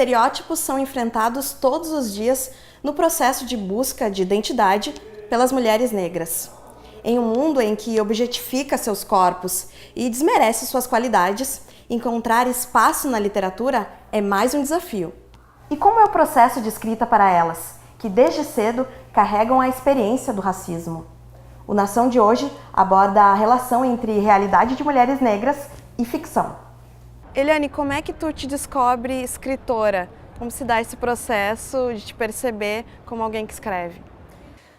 estereótipos são enfrentados todos os dias no processo de busca de identidade pelas mulheres negras. Em um mundo em que objetifica seus corpos e desmerece suas qualidades, encontrar espaço na literatura é mais um desafio. E como é o processo de escrita para elas, que desde cedo carregam a experiência do racismo? O Nação de hoje aborda a relação entre realidade de mulheres negras e ficção. Eliane, como é que tu te descobre escritora? Como se dá esse processo de te perceber como alguém que escreve?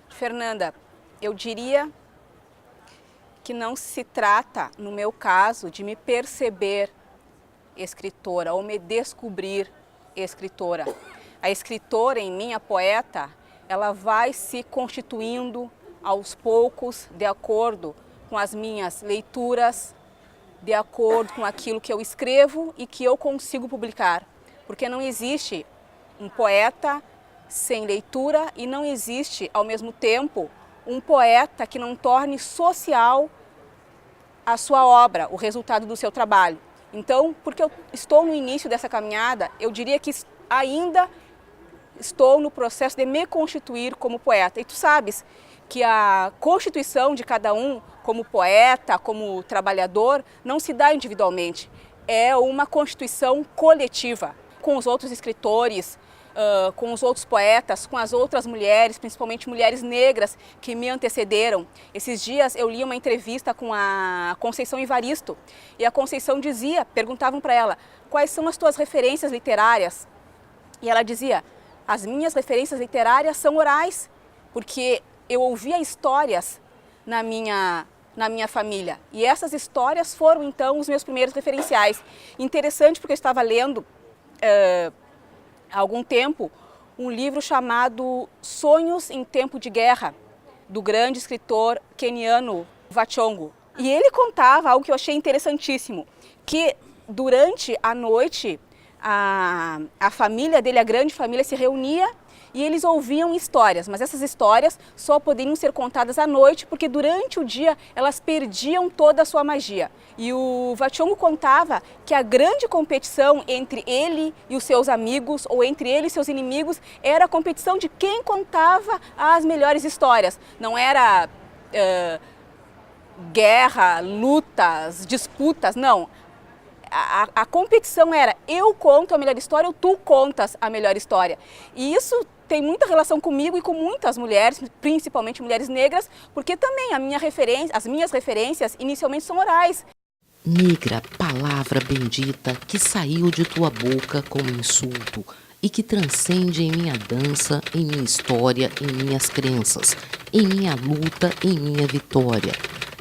Fernanda, eu diria que não se trata, no meu caso, de me perceber escritora ou me descobrir escritora. A escritora em mim, a poeta, ela vai se constituindo aos poucos, de acordo com as minhas leituras, de acordo com aquilo que eu escrevo e que eu consigo publicar. Porque não existe um poeta sem leitura e não existe, ao mesmo tempo, um poeta que não torne social a sua obra, o resultado do seu trabalho. Então, porque eu estou no início dessa caminhada, eu diria que ainda estou no processo de me constituir como poeta. E tu sabes que a constituição de cada um como poeta, como trabalhador, não se dá individualmente. É uma constituição coletiva, com os outros escritores, com os outros poetas, com as outras mulheres, principalmente mulheres negras que me antecederam. Esses dias eu li uma entrevista com a Conceição Evaristo e a Conceição dizia, perguntavam para ela, quais são as tuas referências literárias? E ela dizia, as minhas referências literárias são orais, porque eu ouvia histórias na minha família. E essas histórias foram, então, os meus primeiros referenciais. Interessante porque eu estava lendo há algum tempo um livro chamado Sonhos em Tempo de Guerra, do grande escritor queniano Wachongo. E ele contava algo que eu achei interessantíssimo, que durante a noite a família dele, a grande família, se reunia e eles ouviam histórias, mas essas histórias só poderiam ser contadas à noite porque durante o dia elas perdiam toda a sua magia. E o Wachongo contava que a grande competição entre ele e os seus amigos, ou entre ele e seus inimigos, era a competição de quem contava as melhores histórias. Não era guerra, lutas, disputas, não. A competição era eu conto a melhor história ou tu contas a melhor história. E isso tem muita relação comigo e com muitas mulheres, principalmente mulheres negras, porque também as minhas referências inicialmente são orais. Negra, palavra bendita que saiu de tua boca como insulto e que transcende em minha dança, em minha história, em minhas crenças, em minha luta, em minha vitória,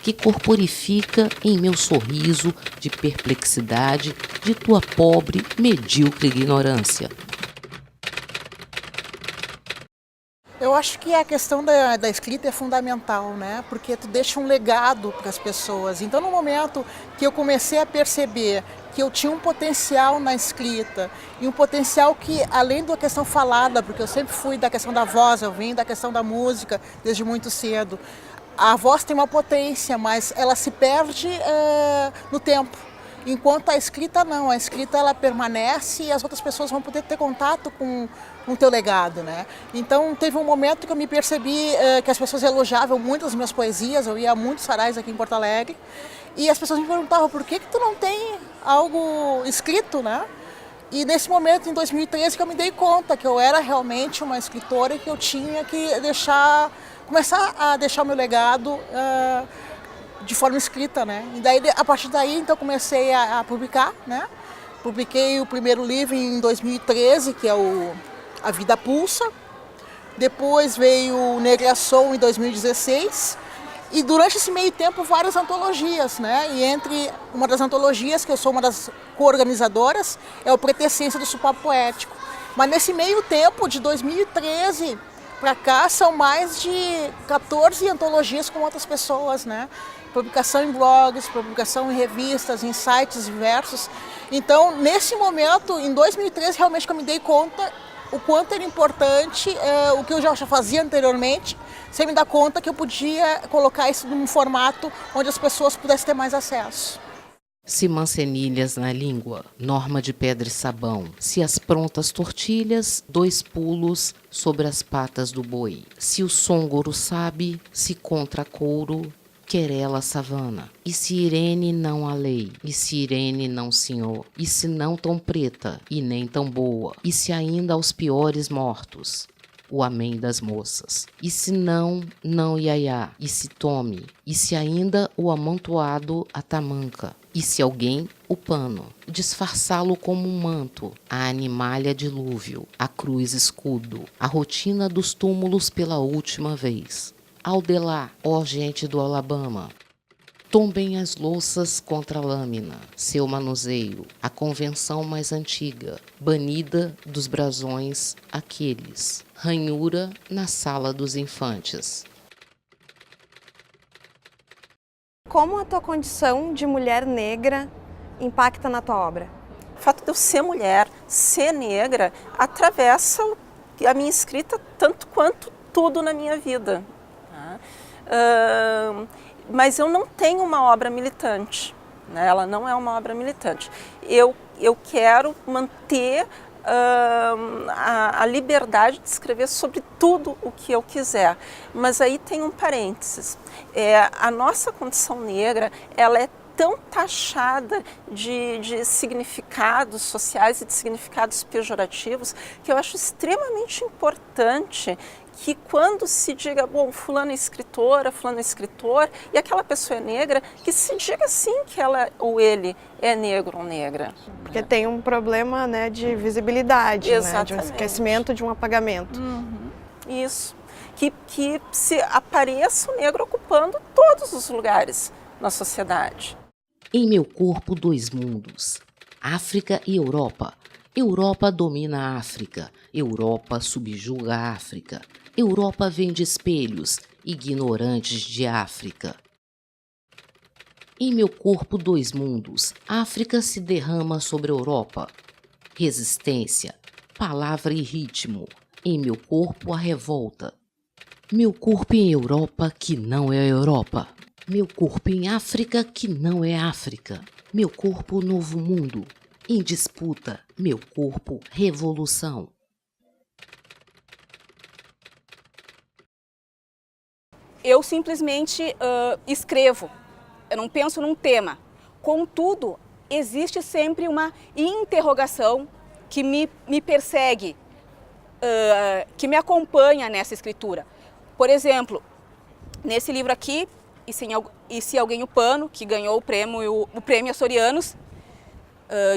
que corporifica em meu sorriso de perplexidade de tua pobre, medíocre ignorância. Eu acho que a questão da escrita é fundamental, né? Porque tu deixa um legado para as pessoas. Então, no momento que eu comecei a perceber que eu tinha um potencial na escrita, e um potencial que, além da questão falada, porque eu sempre fui da questão da voz, eu vim da questão da música desde muito cedo, a voz tem uma potência, mas ela se perde no tempo. Enquanto a escrita não, a escrita ela permanece e as outras pessoas vão poder ter contato com o teu legado, né? Então teve um momento que eu me percebi que as pessoas elogiavam muito as minhas poesias, eu ia a muitos sarais aqui em Porto Alegre, e as pessoas me perguntavam por que tu não tem algo escrito, né? E nesse momento, em 2013, que eu me dei conta que eu era realmente uma escritora e que eu tinha que começar a deixar o meu legado de forma escrita, né? E daí, a partir daí, então, comecei a publicar, né? Publiquei o primeiro livro em 2013, que é A Vida Pulsa. Depois veio o Negra Soul em 2016. E durante esse meio tempo, várias antologias, né? E entre uma das antologias, que eu sou uma das co-organizadoras, é o Pretessência do Supapo Poético. Mas nesse meio tempo, de 2013 para cá, são mais de 14 antologias com outras pessoas, né? Publicação em blogs, publicação em revistas, em sites diversos. Então, nesse momento, em 2013, realmente que eu me dei conta o quanto era importante o que eu já fazia anteriormente, sem me dar conta que eu podia colocar isso num formato onde as pessoas pudessem ter mais acesso. Se mancenilhas na língua, norma de pedra e sabão. Se as prontas tortilhas, 2 pulos sobre as patas do boi. Se o sôngoro sabe, se contra couro, querela savana. E se Irene não a lei, e se Irene não senhor, e se não tão preta, e nem tão boa, e se ainda aos piores mortos, o amém das moças. E se não, não iaiá, e se tome, e se ainda o amontoado a tamanca, e se alguém, o pano, disfarçá-lo como um manto, a animalha dilúvio, a cruz escudo, a rotina dos túmulos pela última vez. Aldelá, ó gente do Alabama, tombem as louças contra a lâmina, seu manuseio, a convenção mais antiga, banida dos brasões aqueles, ranhura na sala dos infantes. Como a tua condição de mulher negra impacta na tua obra? O fato de eu ser mulher, ser negra, atravessa a minha escrita tanto quanto tudo na minha vida. Mas eu não tenho uma obra militante, né? Ela não é uma obra militante. Eu quero manter a liberdade de escrever sobre tudo o que eu quiser. Mas aí tem um parênteses. A nossa condição negra, ela é tão taxada de significados sociais e de significados pejorativos que eu acho extremamente importante que quando se diga, bom, fulano é escritora, fulano é escritor, e aquela pessoa é negra, que se diga sim que ela ou ele é negro ou negra. Porque tem um problema, né, de visibilidade, né, de um esquecimento, de um apagamento. Isso. Que se apareça o negro ocupando todos os lugares na sociedade. Em meu corpo, 2 mundos, África e Europa. Europa domina a África, Europa subjuga a África. Europa vende espelhos, ignorantes de África. Em meu corpo, 2 mundos, África se derrama sobre a Europa. Resistência, palavra e ritmo. Em meu corpo, a revolta. Meu corpo em Europa, que não é a Europa. Meu corpo em África, que não é África. Meu corpo, novo mundo. Em disputa, meu corpo, revolução. Eu simplesmente escrevo, eu não penso num tema. Contudo, existe sempre uma interrogação que me persegue, que me acompanha nessa escritura. Por exemplo, nesse livro aqui, E Se Alguém o Pano, que ganhou o prêmio Açorianos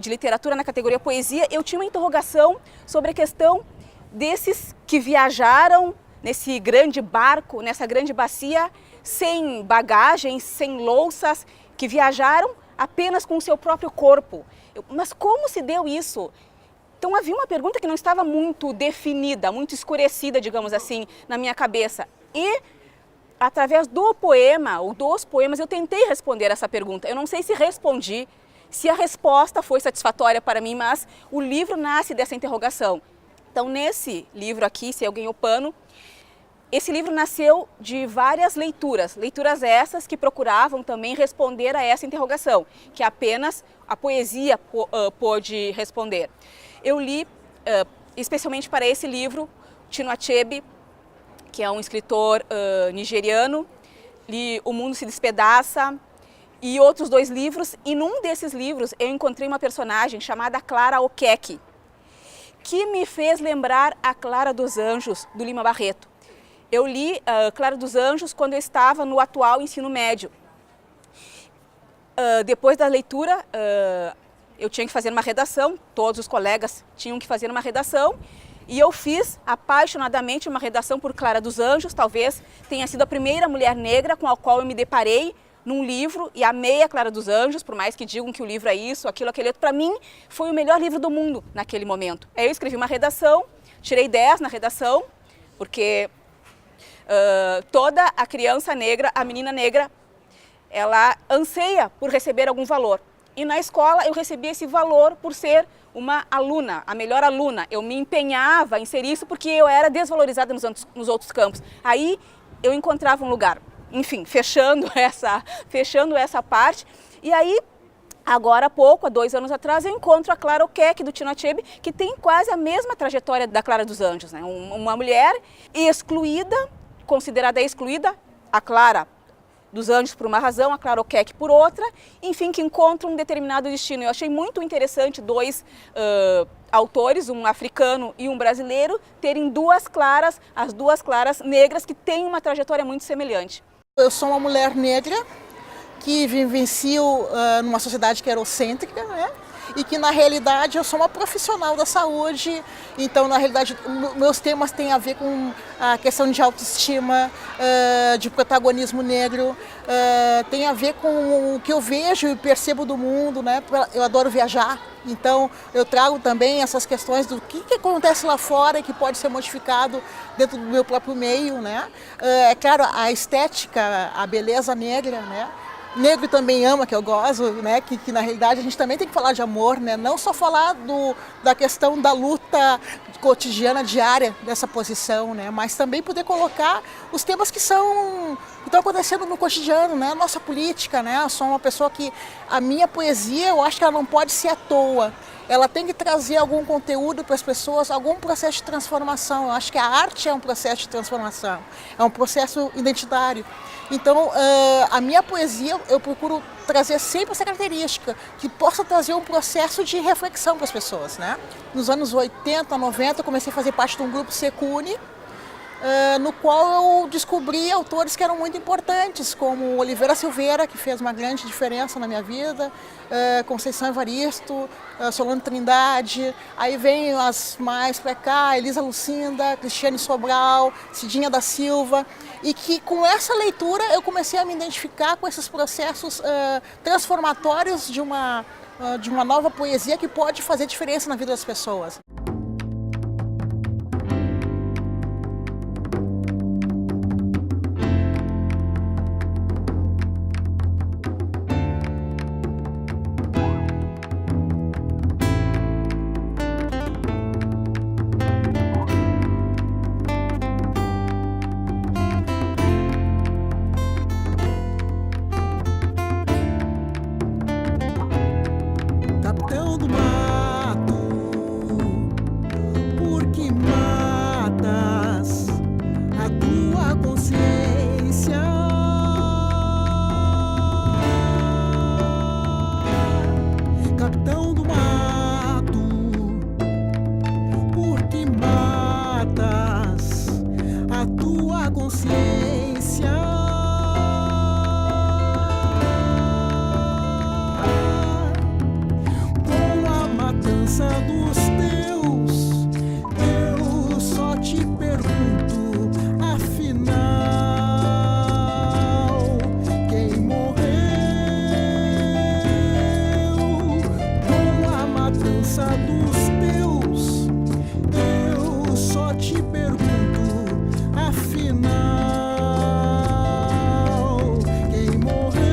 de literatura na categoria poesia, eu tinha uma interrogação sobre a questão desses que viajaram nesse grande barco, nessa grande bacia, sem bagagens, sem louças, que viajaram apenas com o seu próprio corpo. Mas como se deu isso? Então havia uma pergunta que não estava muito definida, muito escurecida, digamos assim, na minha cabeça. E através do poema, ou dos poemas, eu tentei responder essa pergunta. Eu não sei se respondi, se a resposta foi satisfatória para mim, mas o livro nasce dessa interrogação. Então, nesse livro aqui, Se Alguém o Pano, esse livro nasceu de várias leituras essas que procuravam também responder a essa interrogação, que apenas a poesia pôde responder. Eu li, especialmente para esse livro, Chinua Achebe, que é um escritor nigeriano, li O Mundo se Despedaça e outros 2 livros, e num desses livros eu encontrei uma personagem chamada Clara Okeke, que me fez lembrar a Clara dos Anjos, do Lima Barreto. Eu li Clara dos Anjos quando eu estava no atual ensino médio. Depois da leitura, eu tinha que fazer uma redação, todos os colegas tinham que fazer uma redação, e eu fiz apaixonadamente uma redação por Clara dos Anjos. Talvez tenha sido a primeira mulher negra com a qual eu me deparei num livro, e amei a Clara dos Anjos, por mais que digam que o livro é isso, aquilo, aquele outro. Para mim, foi o melhor livro do mundo naquele momento. Aí eu escrevi uma redação, tirei 10 na redação, porque toda a criança negra, a menina negra, ela anseia por receber algum valor. E na escola eu recebi esse valor por ser uma aluna, a melhor aluna. Eu me empenhava em ser isso porque eu era desvalorizada nos outros campos. Aí eu encontrava um lugar. Enfim, fechando essa parte. E aí Agora há pouco, há 2 anos atrás, eu encontro a Clara Okek, do Tino Achebe, que tem quase a mesma trajetória da Clara dos Anjos, né? Uma mulher excluída, considerada excluída, a Clara dos Anjos por uma razão, a Clara Okek por outra, enfim, que encontram um determinado destino. Eu achei muito interessante 2 autores, um africano e um brasileiro, terem 2 Claras, as 2 Claras negras, que têm uma trajetória muito semelhante. Eu sou uma mulher negra que vivencio numa sociedade que é eurocêntrica, né? E que na realidade eu sou uma profissional da saúde, então na realidade meus temas têm a ver com a questão de autoestima, de protagonismo negro, tem a ver com o que eu vejo e percebo do mundo, né? Eu adoro viajar, então eu trago também essas questões do que acontece lá fora e que pode ser modificado dentro do meu próprio meio, né? É claro, a estética, a beleza negra, né? Negro também ama, que eu gosto, né? Que na realidade a gente também tem que falar de amor, né? Não só falar da questão da luta cotidiana, diária dessa posição, né? Mas também poder colocar os temas que estão acontecendo no cotidiano, né? Nossa política, né? Eu sou uma pessoa que a minha poesia, eu acho que ela não pode ser à toa. Ela tem que trazer algum conteúdo para as pessoas, algum processo de transformação. Eu acho que a arte é um processo de transformação, é um processo identitário. Então, a minha poesia, eu procuro trazer sempre essa característica, que possa trazer um processo de reflexão para as pessoas, né? Nos anos 80, 90, eu comecei a fazer parte de um grupo Secune, no qual eu descobri autores que eram muito importantes, como Oliveira Silveira, que fez uma grande diferença na minha vida, Conceição Evaristo, Solano Trindade, aí vem as mais para cá, Elisa Lucinda, Cristiane Sobral, Cidinha da Silva, e que com essa leitura eu comecei a me identificar com esses processos transformatórios de uma nova poesia que pode fazer diferença na vida das pessoas. Capitão do mato, por que matas a tua consciência? Capitão do mato, por que matas a tua consciência? Dos teus, eu só te pergunto, afinal, quem morreu com a matança dos teus? Eu só te pergunto, afinal, quem morreu?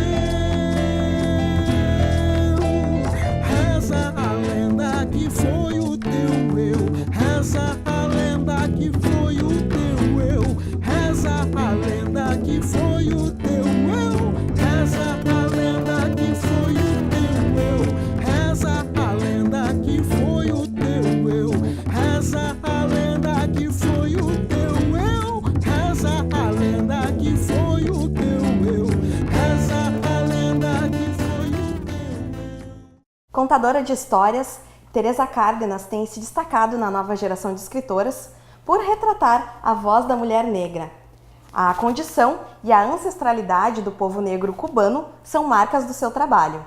Reza a lenda que foi o teu eu, reza a lenda que foi o teu eu, reza a lenda que foi o teu eu, reza a lenda que foi o teu eu, reza a lenda que foi o teu eu, reza a lenda que foi o teu eu, reza a lenda que foi o teu eu, reza a lenda que foi o teu eu. Contadora de histórias, Teresa Cárdenas tem se destacado na nova geração de escritoras por retratar a voz da mulher negra. A condição e a ancestralidade do povo negro cubano são marcas do seu trabalho.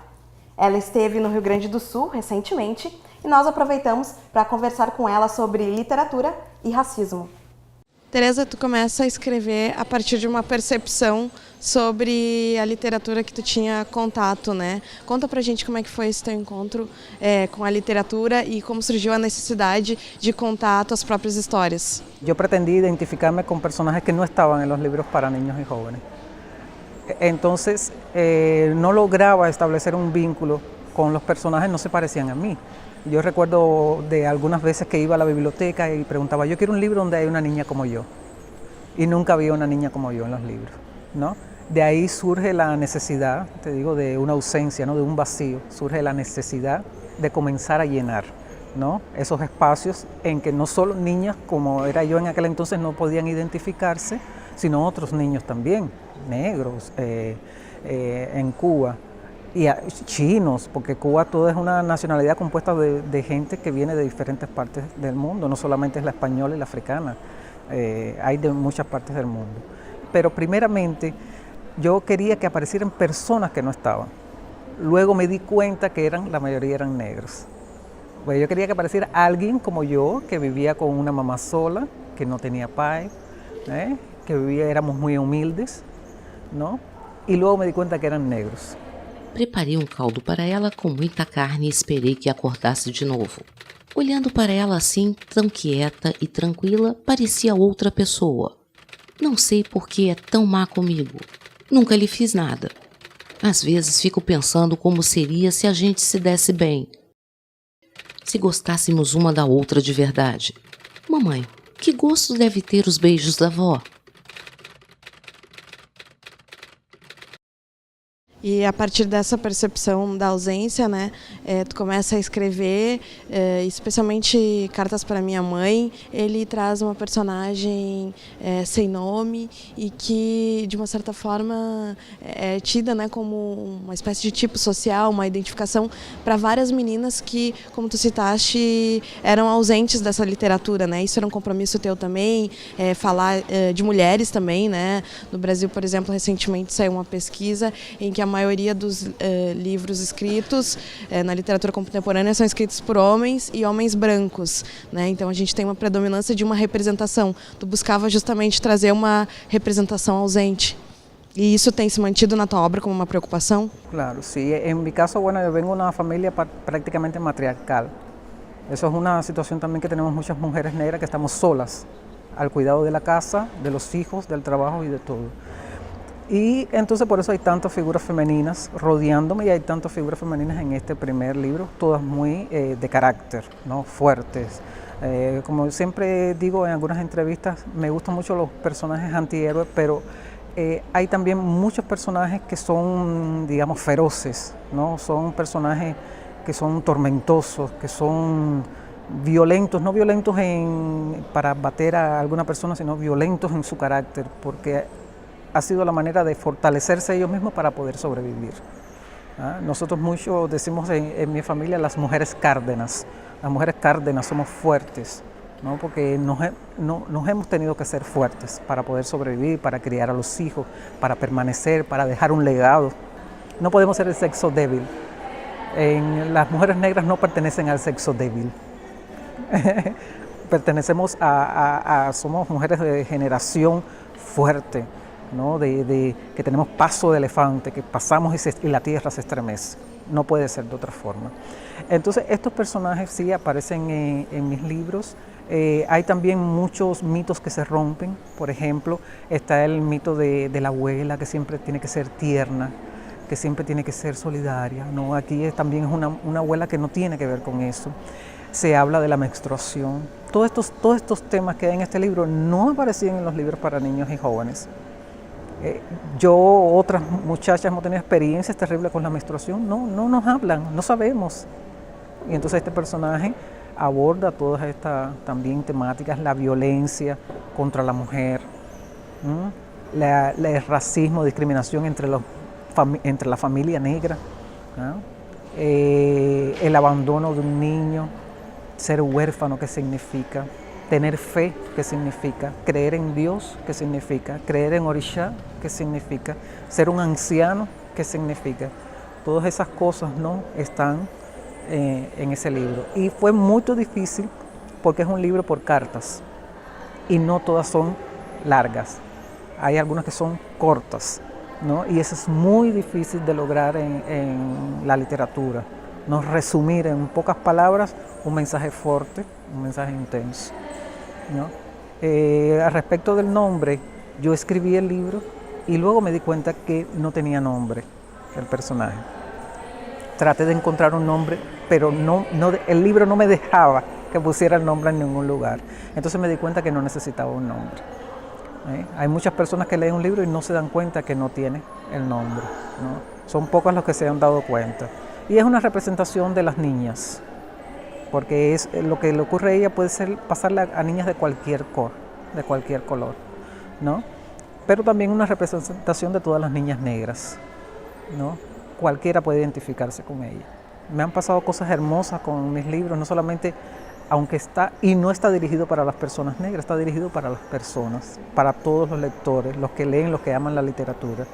Ela esteve no Rio Grande do Sul recentemente e nós aproveitamos para conversar com ela sobre literatura e racismo. Teresa, tu começa a escrever a partir de uma percepção sobre a literatura que tu tinha contato, né? Conta pra gente como é que foi esse teu encontro com a literatura e como surgiu a necessidade de contar tuas próprias histórias. Yo pretendí identificarme con personajes que no estaban en los libros para niños y jóvenes. Entonces, no lograba establecer un vínculo con los personajes, no se parecían a mí. Yo recuerdo de algunas veces que iba a la biblioteca y preguntaba, yo quiero un libro donde hay una niña como yo. Y nunca había una niña como yo en los libros, ¿no? De ahí surge la necesidad, te digo, de una ausencia, ¿no? De un vacío, surge la necesidad de comenzar a llenar, ¿no? Esos espacios en que no solo niñas, como era yo en aquel entonces, no podían identificarse, sino otros niños también, negros, en Cuba, y chinos, porque Cuba toda es una nacionalidad compuesta de gente que viene de diferentes partes del mundo, no solamente es la española y la africana, hay de muchas partes del mundo. Pero primeramente yo quería que aparecieran personas que no estaban. Luego me di cuenta que la mayoría eran negros. Pues yo quería que apareciera alguien como yo, que vivía con una mamá sola, que no tenía pai, éramos muy humildes, ¿no? Y luego me di cuenta que eran negros. Preparei caldo para ela com muita carne e esperei que acordasse de novo. Olhando para ela assim, tão quieta e tranquila, parecia outra pessoa. Não sei por que é tão má comigo. Nunca lhe fiz nada. Às vezes fico pensando como seria se a gente se desse bem. Se gostássemos uma da outra de verdade. Mamãe, que gosto deve ter os beijos da avó? E a partir dessa percepção da ausência, né, tu começa a escrever, especialmente Cartas para Minha Mãe. Ele traz uma personagem sem nome e que, de uma certa forma, é tida, né, como uma espécie de tipo social, uma identificação para várias meninas que, como tu citaste, eram ausentes dessa literatura, né? Isso era um compromisso teu também, falar de mulheres também, né? No Brasil, por exemplo, recentemente saiu uma pesquisa em que a maioria dos livros escritos na literatura contemporânea são escritos por homens e homens brancos, né? Então a gente tem uma predominância de uma representação. Tu buscava justamente trazer uma representação ausente. ¿Y eso tem se mantido na tua obra como una preocupación? Claro, sí. En mi caso, bueno, yo vengo de una familia prácticamente matriarcal. Eso es una situación también que tenemos muchas mujeres negras que estamos solas al cuidado de la casa, de los hijos, del trabajo y de todo. Y entonces por eso hay tantas figuras femeninas rodeándome y hay tantas figuras femeninas en este primer libro, todas muy de carácter, ¿no? Fuertes. Como siempre digo en algunas entrevistas, me gustan mucho los personajes antihéroes, pero hay también muchos personajes que son, digamos, feroces, ¿no? Son personajes que son tormentosos, que son violentos, no violentos para bater a alguna persona, sino violentos en su carácter, porque ha sido la manera de fortalecerse ellos mismos para poder sobrevivir. ¿Ah? Nosotros mucho decimos en mi familia las mujeres cárdenas. Las mujeres cárdenas somos fuertes, ¿no? Porque nos hemos tenido que ser fuertes para poder sobrevivir, para criar a los hijos, para permanecer, para dejar un legado. No podemos ser el sexo débil. Las mujeres negras no pertenecen al sexo débil. Pertenecemos somos mujeres de generación fuerte, ¿no? Que tenemos paso de elefante, que pasamos y la tierra se estremece. No puede ser de otra forma. Entonces estos personajes sí aparecen en mis libros. Hay también muchos mitos que se rompen. Por ejemplo, está el mito de la abuela, que siempre tiene que ser tierna, que siempre tiene que ser solidaria, ¿no? Aquí también es una abuela que no tiene que ver con eso. Se habla de la menstruación. Todos estos temas que hay en este libro no aparecían en los libros para niños y jóvenes. Otras muchachas hemos tenido experiencias terribles con la menstruación, no nos hablan, no sabemos. Y entonces este personaje aborda todas estas también temáticas, la violencia contra la mujer, el racismo, discriminación entre la familia negra, ¿no? El abandono de un niño, ser huérfano, ¿qué significa? Tener fe, ¿qué significa? Creer en Dios, ¿qué significa? Creer en Orisha, ¿qué significa? Ser un anciano, ¿qué significa? Todas esas cosas, ¿no? Están en ese libro. Y fue muy difícil porque es un libro por cartas y no todas son largas. Hay algunas que son cortas, ¿no? Y eso es muy difícil de lograr en la literatura, ¿no? Resumir en pocas palabras un mensaje fuerte, un mensaje intenso, ¿no? Al respecto del nombre, yo escribí el libro y luego me di cuenta que no tenía nombre el personaje. Traté de encontrar un nombre, pero el libro no me dejaba que pusiera el nombre en ningún lugar. Entonces me di cuenta que no necesitaba un nombre. Hay muchas personas que leen un libro y no se dan cuenta que no tiene el nombre, ¿no? Son pocas los que se han dado cuenta. Y es una representación de las niñas, porque es lo que le ocurre a ella puede ser pasarle a niñas de cualquier color, ¿no? Pero también una representación de todas las niñas negras, ¿no? Cualquiera puede identificarse con ella. Me han pasado cosas hermosas con mis libros, no solamente, aunque no está dirigido para las personas negras, está dirigido para las personas, para todos los lectores, los que leen, los que aman la literatura.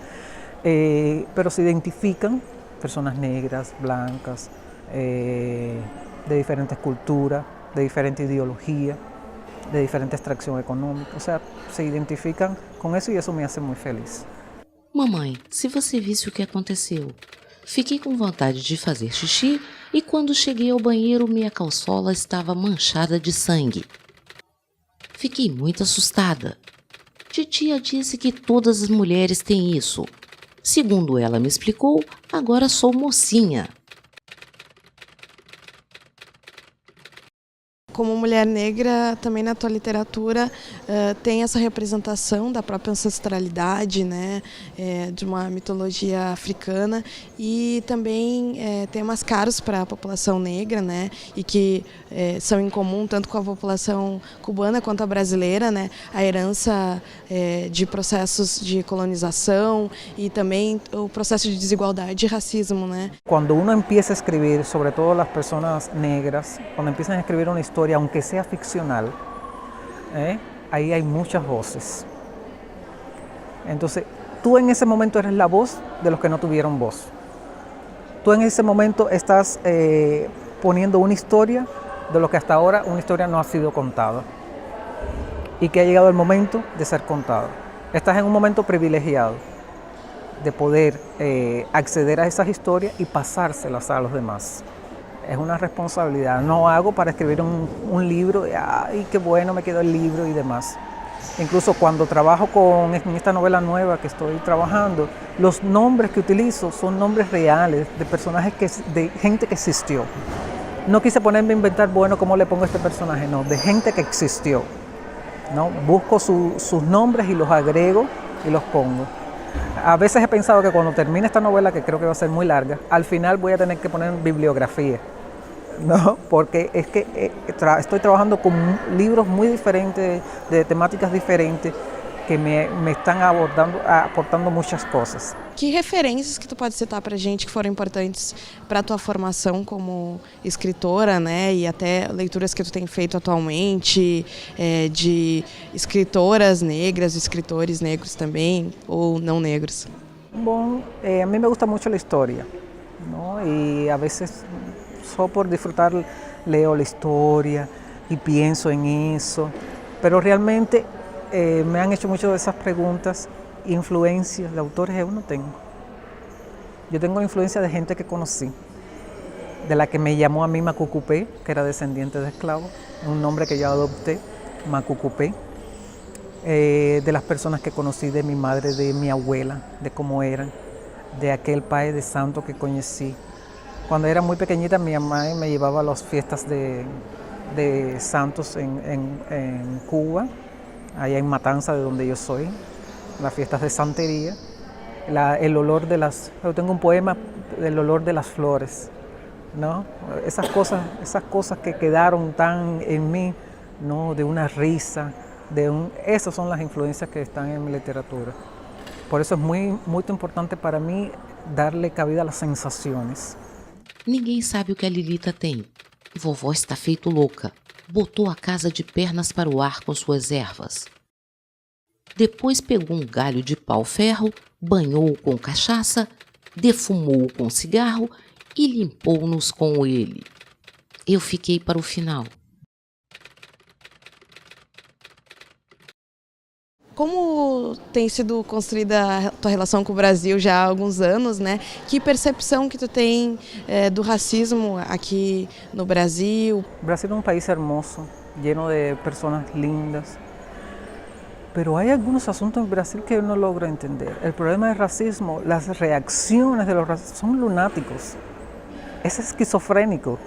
Pero se identifican personas negras, blancas, de diferentes culturas, de diferente ideología, de diferente extracción económica. O sea, se identifican com isso e isso me hace muito feliz. Mamãe, se você visse o que aconteceu. Fiquei com vontade de fazer xixi e quando cheguei ao banheiro minha calçola estava manchada de sangue. Fiquei muito assustada. Titia disse que todas as mulheres têm isso. Segundo ela me explicou, agora sou mocinha. Como mulher negra, também na tua literatura tem essa representação da própria ancestralidade, né, de uma mitologia africana e também temas caros para a população negra, né, e que são em comum tanto com a população cubana quanto a brasileira, né, a herança de processos de colonização e também o processo de desigualdade e racismo, né. Quando uno empieza a escrever, sobre todo as pessoas negras, quando empiezan a escrever uma história, aunque sea ficcional, ahí hay muchas voces. Entonces, tú en ese momento eres la voz de los que no tuvieron voz. Tú en ese momento estás poniendo una historia de lo que hasta ahora una historia no ha sido contada y que ha llegado el momento de ser contada. Estás en un momento privilegiado de poder acceder a esas historias y pasárselas a los demás. Es una responsabilidad. No hago para escribir un libro, ay, qué bueno, me quedó el libro y demás. Incluso cuando trabajo en esta novela nueva que estoy trabajando, los nombres que utilizo son nombres reales de personajes, de gente que existió. No quise ponerme a inventar, bueno, ¿cómo le pongo a este personaje? No, de gente que existió, ¿no? Busco sus nombres y los agrego y los pongo. A veces he pensado que cuando termine esta novela, que creo que va a ser muy larga, al final voy a tener que poner bibliografía, ¿no? Porque es que estoy trabajando con libros muy diferentes, de temáticas diferentes, que me estão aportando muitas coisas. Que referências que tu pode citar para a gente que foram importantes para a tua formação como escritora, né? E até leituras que tu tem feito atualmente, de escritoras negras, escritores negros também, ou não negros? Bom, a mim me gusta muito a história, ¿no? E a vezes só por disfrutar leo la historia y pienso en eso, pero realmente me han hecho muchas de esas preguntas, influencias de autores que yo no tengo. Yo tengo influencia de gente que conocí, de la que me llamó a mí Macucupé, que era descendiente de esclavos, un nombre que yo adopté, Macucupé, de las personas que conocí, de mi madre, de mi abuela, de cómo eran, de aquel país de santo que conocí. Cuando era muy pequeñita, mi mamá me llevaba a las fiestas de santos en Cuba, allá en Matanza, de donde yo soy, las fiestas de santería. El olor de yo tengo un poema del olor de las flores, ¿no? Esas cosas que quedaron tan en mí, ¿no? De una risa, esas son las influencias que están en mi literatura. Por eso es muy importante para mí darle cabida a las sensaciones. Ninguém sabe o que a Lilita tem. Vovó está feito louca. Botou a casa de pernas para o ar com suas ervas. Depois pegou um galho de pau-ferro, banhou com cachaça, defumou com cigarro e limpou-nos com ele. Eu fiquei para o final. Como tem sido construída a tua relação com o Brasil já há alguns anos, né? Que percepção que tu tem do racismo aqui no Brasil? O Brasil é um país hermoso, lleno de pessoas lindas, pero hay algunos asuntos en Brasil que yo no logro entender. El problema del racismo, las reacciones de los racistas son lunáticos, es esquizofrénico.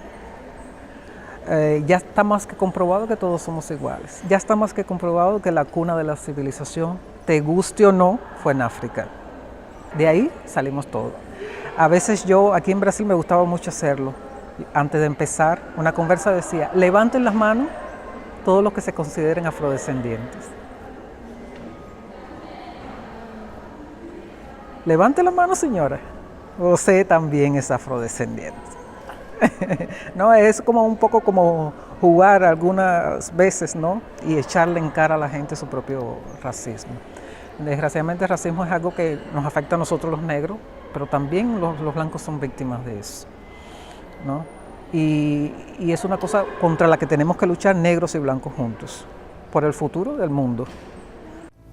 Ya está más que comprobado que todos somos iguales. Ya está más que comprobado que la cuna de la civilización, te guste o no, fue en África. De ahí salimos todos. A veces yo, aquí en Brasil me gustaba mucho hacerlo. Antes de empezar, una conversa decía, levanten las manos todos los que se consideren afrodescendientes. Levante la mano, señora. Usted también es afrodescendiente. No, es como un poco como jugar algunas veces, ¿no? Y echarle en cara a la gente su propio racismo. Desgraciadamente el racismo es algo que nos afecta a nosotros los negros, pero también los blancos son víctimas de eso, ¿no? Y es una cosa contra la que tenemos que luchar negros y blancos juntos, por el futuro del mundo.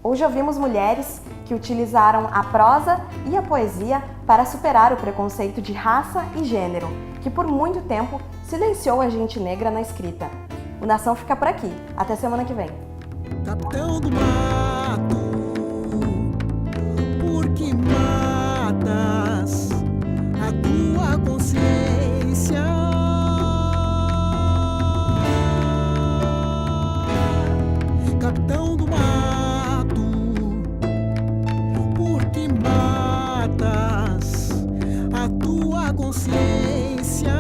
Hoje ouvimos mulheres que utilizaram a prosa e a poesia para superar o preconceito de raça e gênero, que por muito tempo silenciou a gente negra na escrita. O Nação fica por aqui. Até semana que vem. Capitão do mato, por que matas a tua consciência? Capitão do mato, por que matas a tua consciência?